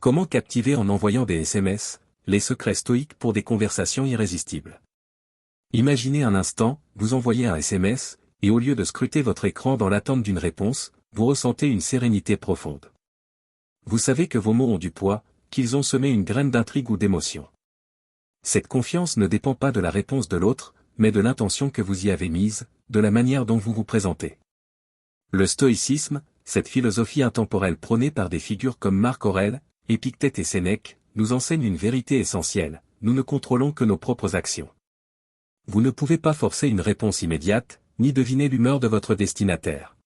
Comment captiver en envoyant des SMS, les secrets stoïques pour des conversations irrésistibles. Imaginez un instant, vous envoyez un SMS, et au lieu de scruter votre écran dans l'attente d'une réponse, vous ressentez une sérénité profonde. Vous savez que vos mots ont du poids, qu'ils ont semé une graine d'intrigue ou d'émotion. Cette confiance ne dépend pas de la réponse de l'autre, mais de l'intention que vous y avez mise, de la manière dont vous vous présentez. Le stoïcisme, cette philosophie intemporelle prônée par des figures comme Marc Aurèle, Épictète et Sénèque, nous enseigne une vérité essentielle: nous ne contrôlons que nos propres actions. Vous ne pouvez pas forcer une réponse immédiate, ni deviner l'humeur de votre destinataire.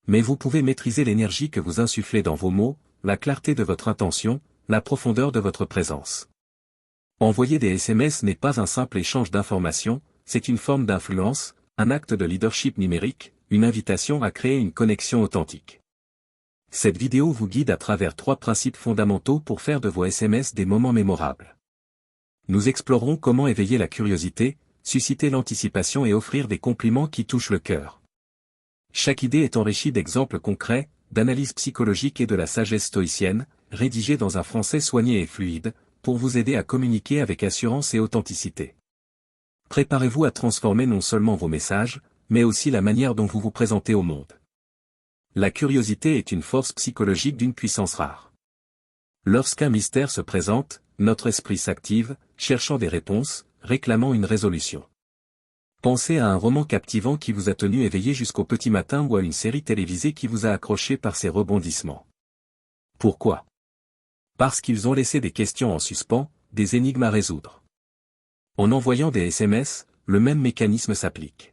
Mais vous pouvez maîtriser l'énergie que vous insufflez dans vos mots, la clarté de votre intention, la profondeur de votre présence. Envoyer des SMS n'est pas un simple échange d'informations, c'est une forme d'influence, un acte de leadership numérique, une invitation à créer une connexion authentique. Cette vidéo vous guide à travers 3 principes fondamentaux pour faire de vos SMS des moments mémorables. Nous explorerons comment éveiller la curiosité, susciter l'anticipation et offrir des compliments qui touchent le cœur. Chaque idée est enrichie d'exemples concrets, d'analyses psychologiques et de la sagesse stoïcienne, rédigée dans un français soigné et fluide, pour vous aider à communiquer avec assurance et authenticité. Préparez-vous à transformer non seulement vos messages, mais aussi la manière dont vous vous présentez au monde. La curiosité est une force psychologique d'une puissance rare. Lorsqu'un mystère se présente, notre esprit s'active, cherchant des réponses, réclamant une résolution. Pensez à un roman captivant qui vous a tenu éveillé jusqu'au petit matin ou à une série télévisée qui vous a accroché par ses rebondissements. Pourquoi? Parce qu'ils ont laissé des questions en suspens, des énigmes à résoudre. En envoyant des SMS, le même mécanisme s'applique.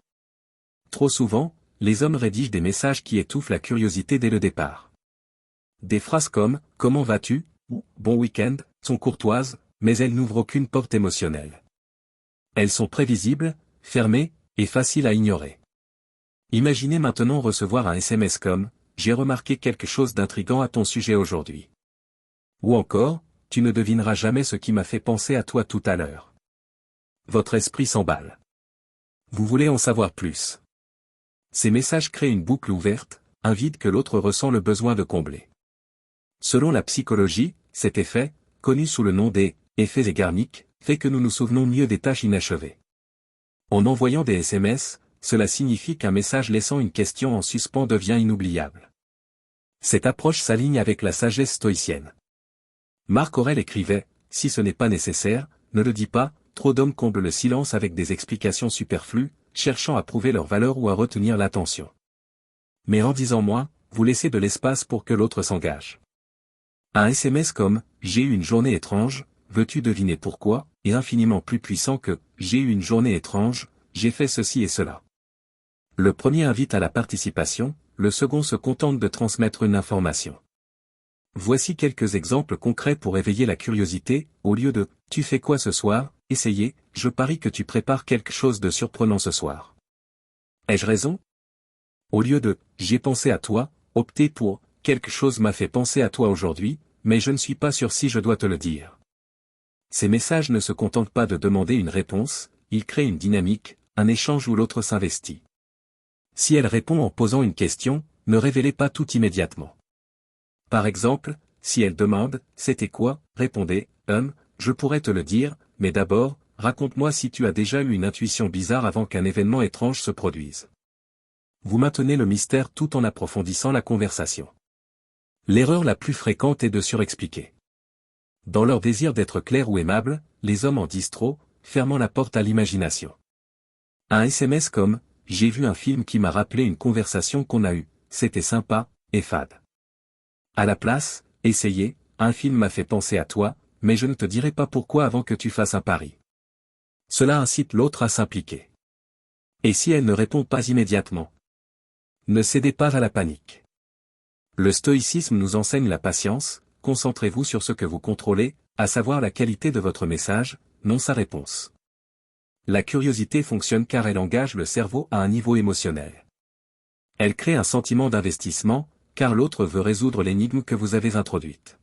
Trop souvent, les hommes rédigent des messages qui étouffent la curiosité dès le départ. Des phrases comme « Comment vas-tu » ou « Bon week-end » sont courtoises, mais elles n'ouvrent aucune porte émotionnelle. Elles sont prévisibles, fermées, et faciles à ignorer. Imaginez maintenant recevoir un SMS comme « J'ai remarqué quelque chose d'intriguant à ton sujet aujourd'hui » ou encore « Tu ne devineras jamais ce qui m'a fait penser à toi tout à l'heure ». Votre esprit s'emballe. Vous voulez en savoir plus. Ces messages créent une boucle ouverte, un vide que l'autre ressent le besoin de combler. Selon la psychologie, cet effet, connu sous le nom des « effets Zeigarnik », fait que nous nous souvenons mieux des tâches inachevées. En envoyant des SMS, cela signifie qu'un message laissant une question en suspens devient inoubliable. Cette approche s'aligne avec la sagesse stoïcienne. Marc Aurèle écrivait « Si ce n'est pas nécessaire, ne le dis pas », trop d'hommes comblent le silence avec des explications superflues, cherchant à prouver leur valeur ou à retenir l'attention. Mais en disant moins, vous laissez de l'espace pour que l'autre s'engage. Un SMS comme « J'ai eu une journée étrange, veux-tu deviner pourquoi ?» est infiniment plus puissant que « J'ai eu une journée étrange, j'ai fait ceci et cela ». Le premier invite à la participation, le second se contente de transmettre une information. Voici quelques exemples concrets pour éveiller la curiosité, au lieu de « Tu fais quoi ce soir ?» Essayez, je parie que tu prépares quelque chose de surprenant ce soir. Ai-je raison? Au lieu de « J'ai pensé à toi », optez pour « Quelque chose m'a fait penser à toi aujourd'hui, mais je ne suis pas sûr si je dois te le dire. » Ces messages ne se contentent pas de demander une réponse, ils créent une dynamique, un échange où l'autre s'investit. Si elle répond en posant une question, ne révélez pas tout immédiatement. Par exemple, si elle demande « C'était quoi ?» répondez « je pourrais te le dire, mais d'abord, raconte-moi si tu as déjà eu une intuition bizarre avant qu'un événement étrange se produise. » Vous maintenez le mystère tout en approfondissant la conversation. L'erreur la plus fréquente est de surexpliquer. Dans leur désir d'être clairs ou aimables, les hommes en disent trop, fermant la porte à l'imagination. Un SMS comme « J'ai vu un film qui m'a rappelé une conversation qu'on a eue, c'était sympa, et fade. » À la place, essayez « Un film m'a fait penser à toi, mais je ne te dirai pas pourquoi avant que tu fasses un pari. » Cela incite l'autre à s'impliquer. Et si elle ne répond pas immédiatement? Ne cédez pas à la panique. Le stoïcisme nous enseigne la patience, concentrez-vous sur ce que vous contrôlez, à savoir la qualité de votre message, non sa réponse. La curiosité fonctionne car elle engage le cerveau à un niveau émotionnel. Elle crée un sentiment d'investissement, car l'autre veut résoudre l'énigme que vous avez introduite.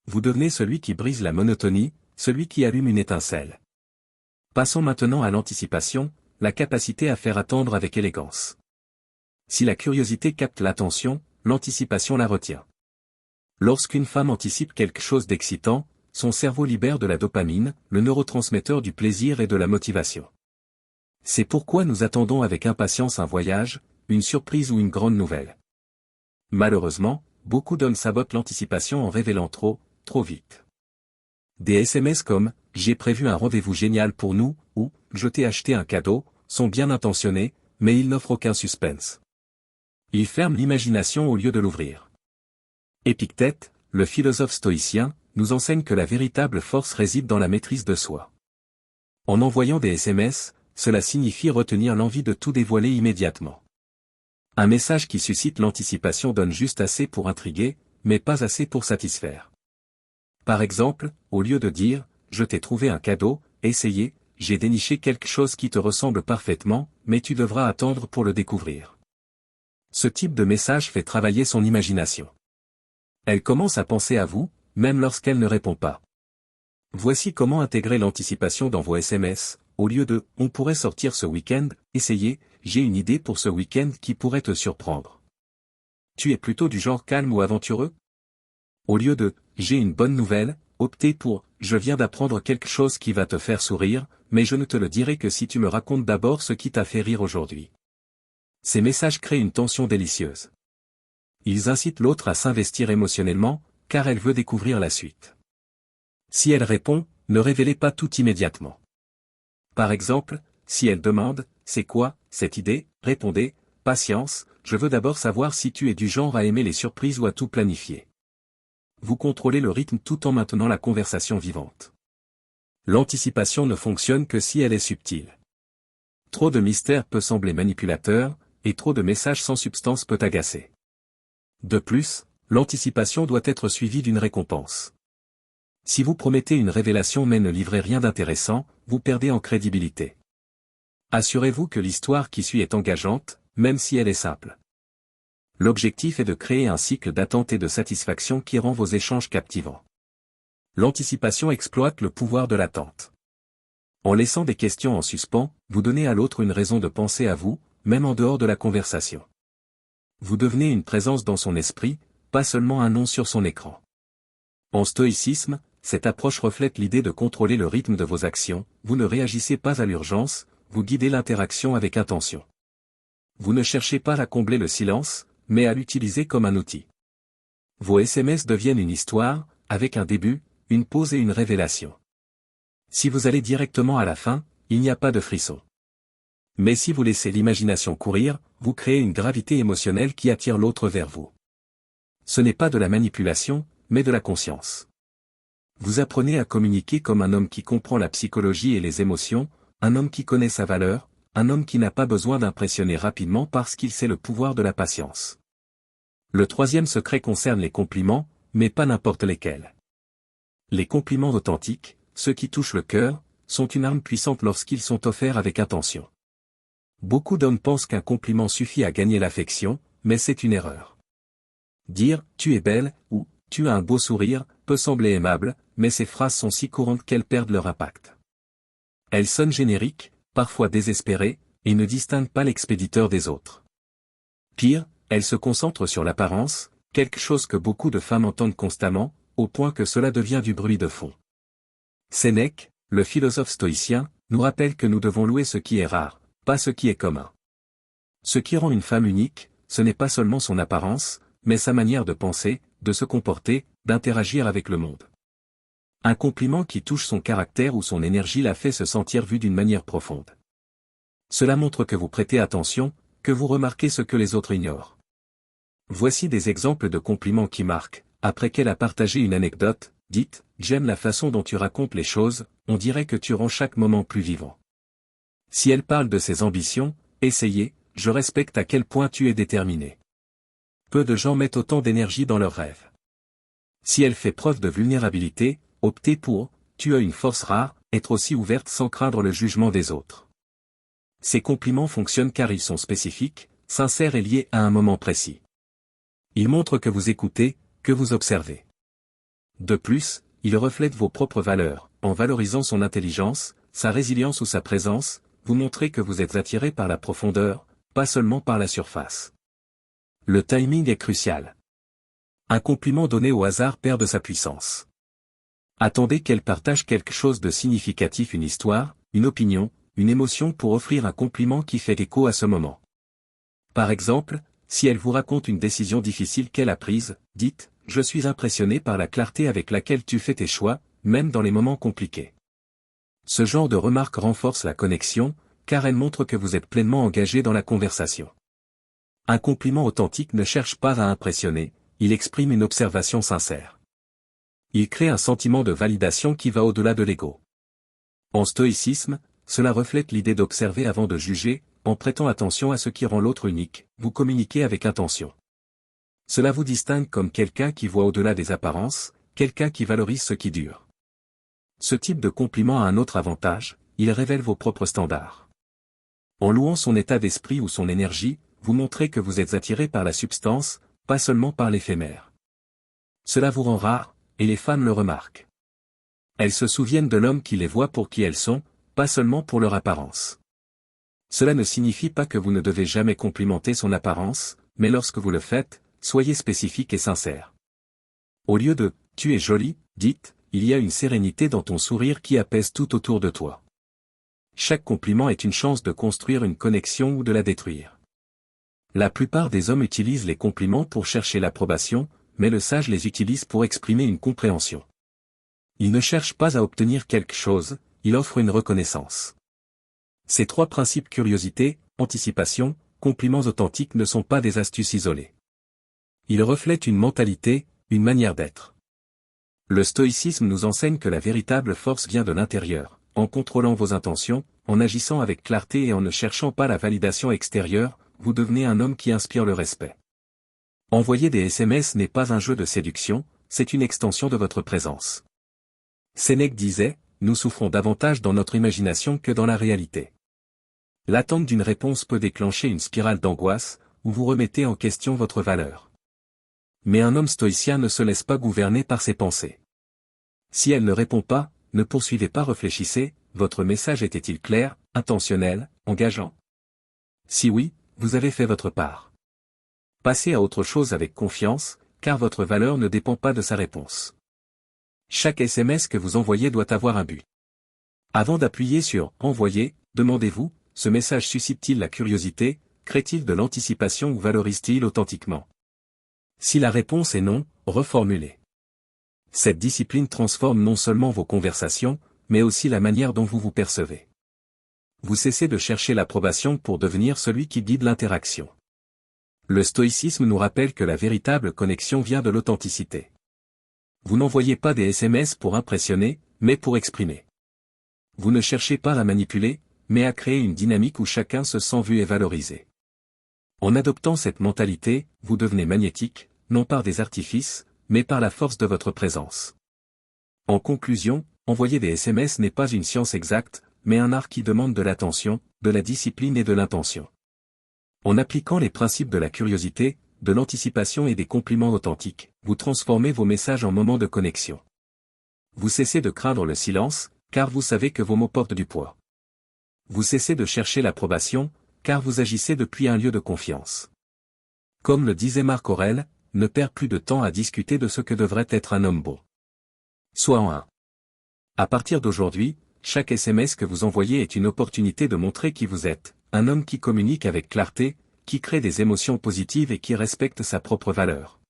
Vous devenez celui qui brise la monotonie, celui qui allume une étincelle. Passons maintenant à l'anticipation, la capacité à faire attendre avec élégance. Si la curiosité capte l'attention, l'anticipation la retient. Lorsqu'une femme anticipe quelque chose d'excitant, son cerveau libère de la dopamine, le neurotransmetteur du plaisir et de la motivation. C'est pourquoi nous attendons avec impatience un voyage, une surprise ou une grande nouvelle. Malheureusement, beaucoup d'hommes sabotent l'anticipation en révélant trop vite. Des SMS comme « J'ai prévu un rendez-vous génial pour nous » ou « Je t'ai acheté un cadeau » sont bien intentionnés, mais ils n'offrent aucun suspense. Ils ferment l'imagination au lieu de l'ouvrir. Épictète, le philosophe stoïcien, nous enseigne que la véritable force réside dans la maîtrise de soi. En envoyant des SMS, cela signifie retenir l'envie de tout dévoiler immédiatement. Un message qui suscite l'anticipation donne juste assez pour intriguer, mais pas assez pour satisfaire. Par exemple, au lieu de dire « Je t'ai trouvé un cadeau », essayez « J'ai déniché quelque chose qui te ressemble parfaitement, mais tu devras attendre pour le découvrir ». Ce type de message fait travailler son imagination. Elle commence à penser à vous, même lorsqu'elle ne répond pas. Voici comment intégrer l'anticipation dans vos SMS, au lieu de « On pourrait sortir ce week-end », essayez « J'ai une idée pour ce week-end qui pourrait te surprendre ». Tu es plutôt du genre calme ou aventureux? Au lieu de « J'ai une bonne nouvelle », optez pour « Je viens d'apprendre quelque chose qui va te faire sourire, mais je ne te le dirai que si tu me racontes d'abord ce qui t'a fait rire aujourd'hui ». Ces messages créent une tension délicieuse. Ils incitent l'autre à s'investir émotionnellement, car elle veut découvrir la suite. Si elle répond, ne révélez pas tout immédiatement. Par exemple, si elle demande « C'est quoi, cette idée ?» répondez « Patience, je veux d'abord savoir si tu es du genre à aimer les surprises ou à tout planifier. » Vous contrôlez le rythme tout en maintenant la conversation vivante. L'anticipation ne fonctionne que si elle est subtile. Trop de mystère peut sembler manipulateur, et trop de messages sans substance peut agacer. De plus, l'anticipation doit être suivie d'une récompense. Si vous promettez une révélation mais ne livrez rien d'intéressant, vous perdez en crédibilité. Assurez-vous que l'histoire qui suit est engageante, même si elle est simple. L'objectif est de créer un cycle d'attente et de satisfaction qui rend vos échanges captivants. L'anticipation exploite le pouvoir de l'attente. En laissant des questions en suspens, vous donnez à l'autre une raison de penser à vous, même en dehors de la conversation. Vous devenez une présence dans son esprit, pas seulement un nom sur son écran. En stoïcisme, cette approche reflète l'idée de contrôler le rythme de vos actions, vous ne réagissez pas à l'urgence, vous guidez l'interaction avec intention. Vous ne cherchez pas à combler le silence, mais à l'utiliser comme un outil. Vos SMS deviennent une histoire, avec un début, une pause et une révélation. Si vous allez directement à la fin, il n'y a pas de frisson. Mais si vous laissez l'imagination courir, vous créez une gravité émotionnelle qui attire l'autre vers vous. Ce n'est pas de la manipulation, mais de la conscience. Vous apprenez à communiquer comme un homme qui comprend la psychologie et les émotions, un homme qui connaît sa valeur, un homme qui n'a pas besoin d'impressionner rapidement parce qu'il sait le pouvoir de la patience. Le troisième secret concerne les compliments, mais pas n'importe lesquels. Les compliments authentiques, ceux qui touchent le cœur, sont une arme puissante lorsqu'ils sont offerts avec intention. Beaucoup d'hommes pensent qu'un compliment suffit à gagner l'affection, mais c'est une erreur. Dire « tu es belle » ou « tu as un beau sourire » peut sembler aimable, mais ces phrases sont si courantes qu'elles perdent leur impact. Elles sonnent génériques, parfois désespérées, et ne distinguent pas l'expéditeur des autres. Pire, elles se concentrent sur l'apparence, quelque chose que beaucoup de femmes entendent constamment, au point que cela devient du bruit de fond. Sénèque, le philosophe stoïcien, nous rappelle que nous devons louer ce qui est rare, pas ce qui est commun. Ce qui rend une femme unique, ce n'est pas seulement son apparence, mais sa manière de penser, de se comporter, d'interagir avec le monde. Un compliment qui touche son caractère ou son énergie la fait se sentir vue d'une manière profonde. Cela montre que vous prêtez attention, que vous remarquez ce que les autres ignorent. Voici des exemples de compliments qui marquent. Après qu'elle a partagé une anecdote, dites « J'aime la façon dont tu racontes les choses, on dirait que tu rends chaque moment plus vivant. » Si elle parle de ses ambitions, essayez « Je respecte à quel point tu es déterminé. » Peu de gens mettent autant d'énergie dans leurs rêves. Si elle fait preuve de vulnérabilité, optez pour « Tu as une force rare, être aussi ouverte sans craindre le jugement des autres. » Ces compliments fonctionnent car ils sont spécifiques, sincères et liés à un moment précis. Ils montrent que vous écoutez, que vous observez. De plus, ils reflètent vos propres valeurs, en valorisant son intelligence, sa résilience ou sa présence, vous montrez que vous êtes attiré par la profondeur, pas seulement par la surface. Le timing est crucial. Un compliment donné au hasard perd de sa puissance. Attendez qu'elle partage quelque chose de significatif, une histoire, une opinion, une émotion pour offrir un compliment qui fait écho à ce moment. Par exemple, si elle vous raconte une décision difficile qu'elle a prise, dites « Je suis impressionné par la clarté avec laquelle tu fais tes choix, même dans les moments compliqués ». Ce genre de remarque renforce la connexion, car elle montre que vous êtes pleinement engagé dans la conversation. Un compliment authentique ne cherche pas à impressionner, il exprime une observation sincère. Il crée un sentiment de validation qui va au-delà de l'ego. En stoïcisme, cela reflète l'idée d'observer avant de juger, en prêtant attention à ce qui rend l'autre unique, vous communiquez avec intention. Cela vous distingue comme quelqu'un qui voit au-delà des apparences, quelqu'un qui valorise ce qui dure. Ce type de compliment a un autre avantage, il révèle vos propres standards. En louant son état d'esprit ou son énergie, vous montrez que vous êtes attiré par la substance, pas seulement par l'éphémère. Cela vous rend rare, et les femmes le remarquent. Elles se souviennent de l'homme qui les voit pour qui elles sont, pas seulement pour leur apparence. Cela ne signifie pas que vous ne devez jamais complimenter son apparence, mais lorsque vous le faites, soyez spécifique et sincère. Au lieu de « tu es jolie », dites « il y a une sérénité dans ton sourire qui apaise tout autour de toi ». Chaque compliment est une chance de construire une connexion ou de la détruire. La plupart des hommes utilisent les compliments pour chercher l'approbation, mais le sage les utilise pour exprimer une compréhension. Il ne cherche pas à obtenir quelque chose, il offre une reconnaissance. Ces trois principes, curiosité, anticipation, compliments authentiques, ne sont pas des astuces isolées. Ils reflètent une mentalité, une manière d'être. Le stoïcisme nous enseigne que la véritable force vient de l'intérieur, en contrôlant vos intentions, en agissant avec clarté et en ne cherchant pas la validation extérieure, vous devenez un homme qui inspire le respect. Envoyer des SMS n'est pas un jeu de séduction, c'est une extension de votre présence. Sénèque disait, nous souffrons davantage dans notre imagination que dans la réalité. L'attente d'une réponse peut déclencher une spirale d'angoisse, où vous remettez en question votre valeur. Mais un homme stoïcien ne se laisse pas gouverner par ses pensées. Si elle ne répond pas, ne poursuivez pas, réfléchissez, votre message était-il clair, intentionnel, engageant? Si oui, vous avez fait votre part. Passez à autre chose avec confiance, car votre valeur ne dépend pas de sa réponse. Chaque SMS que vous envoyez doit avoir un but. Avant d'appuyer sur « Envoyer », demandez-vous, ce message suscite-t-il la curiosité, crée-t-il de l'anticipation ou valorise-t-il authentiquement? Si la réponse est non, reformulez. Cette discipline transforme non seulement vos conversations, mais aussi la manière dont vous vous percevez. Vous cessez de chercher l'approbation pour devenir celui qui guide l'interaction. Le stoïcisme nous rappelle que la véritable connexion vient de l'authenticité. Vous n'envoyez pas des SMS pour impressionner, mais pour exprimer. Vous ne cherchez pas à manipuler, mais à créer une dynamique où chacun se sent vu et valorisé. En adoptant cette mentalité, vous devenez magnétique, non par des artifices, mais par la force de votre présence. En conclusion, envoyer des SMS n'est pas une science exacte, mais un art qui demande de l'attention, de la discipline et de l'intention. En appliquant les principes de la curiosité, de l'anticipation et des compliments authentiques, vous transformez vos messages en moments de connexion. Vous cessez de craindre le silence, car vous savez que vos mots portent du poids. Vous cessez de chercher l'approbation, car vous agissez depuis un lieu de confiance. Comme le disait Marc Aurèle, ne perds plus de temps à discuter de ce que devrait être un homme beau. Sois en un. À partir d'aujourd'hui, chaque SMS que vous envoyez est une opportunité de montrer qui vous êtes, un homme qui communique avec clarté, qui crée des émotions positives et qui respecte sa propre valeur.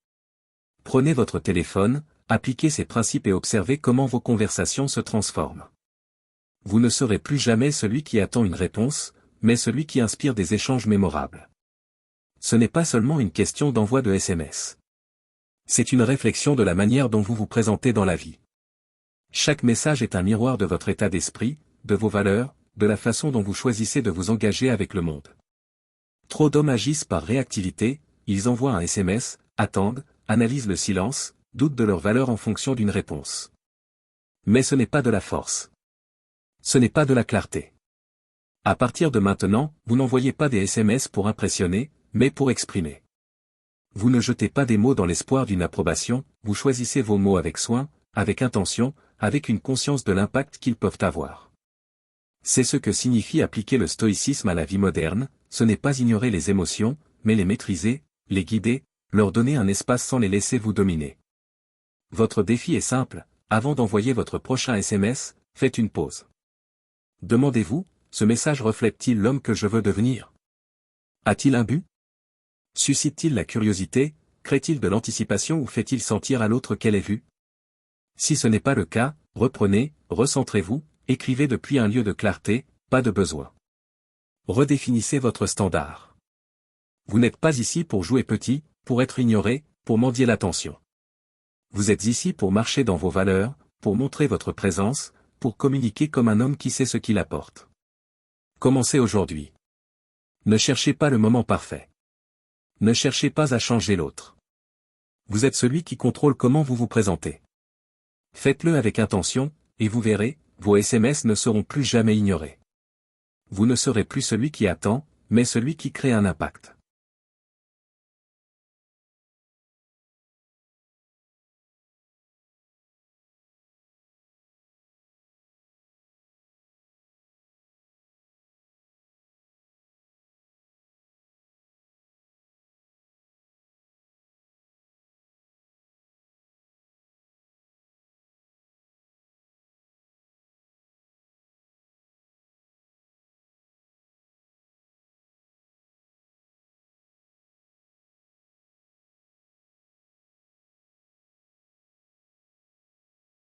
Prenez votre téléphone, appliquez ces principes et observez comment vos conversations se transforment. Vous ne serez plus jamais celui qui attend une réponse, mais celui qui inspire des échanges mémorables. Ce n'est pas seulement une question d'envoi de SMS. C'est une réflexion de la manière dont vous vous présentez dans la vie. Chaque message est un miroir de votre état d'esprit, de vos valeurs, de la façon dont vous choisissez de vous engager avec le monde. Trop d'hommes agissent par réactivité, ils envoient un SMS, attendent, analysent le silence, doutent de leur valeur en fonction d'une réponse. Mais ce n'est pas de la force. Ce n'est pas de la clarté. À partir de maintenant, vous n'envoyez pas des SMS pour impressionner, mais pour exprimer. Vous ne jetez pas des mots dans l'espoir d'une approbation, vous choisissez vos mots avec soin, avec intention, avec une conscience de l'impact qu'ils peuvent avoir. C'est ce que signifie appliquer le stoïcisme à la vie moderne, ce n'est pas ignorer les émotions, mais les maîtriser, les guider, leur donner un espace sans les laisser vous dominer. Votre défi est simple, avant d'envoyer votre prochain SMS, faites une pause. Demandez-vous, ce message reflète-t-il l'homme que je veux devenir? A-t-il un but? Suscite-t-il la curiosité, crée-t-il de l'anticipation ou fait-il sentir à l'autre qu'elle est vue? Si ce n'est pas le cas, reprenez, recentrez-vous, écrivez depuis un lieu de clarté, pas de besoin. Redéfinissez votre standard. Vous n'êtes pas ici pour jouer petit, pour être ignoré, pour mendier l'attention. Vous êtes ici pour marcher dans vos valeurs, pour montrer votre présence, pour communiquer comme un homme qui sait ce qu'il apporte. Commencez aujourd'hui. Ne cherchez pas le moment parfait. Ne cherchez pas à changer l'autre. Vous êtes celui qui contrôle comment vous vous présentez. Faites-le avec intention, et vous verrez, vos SMS ne seront plus jamais ignorés. Vous ne serez plus celui qui attend, mais celui qui crée un impact.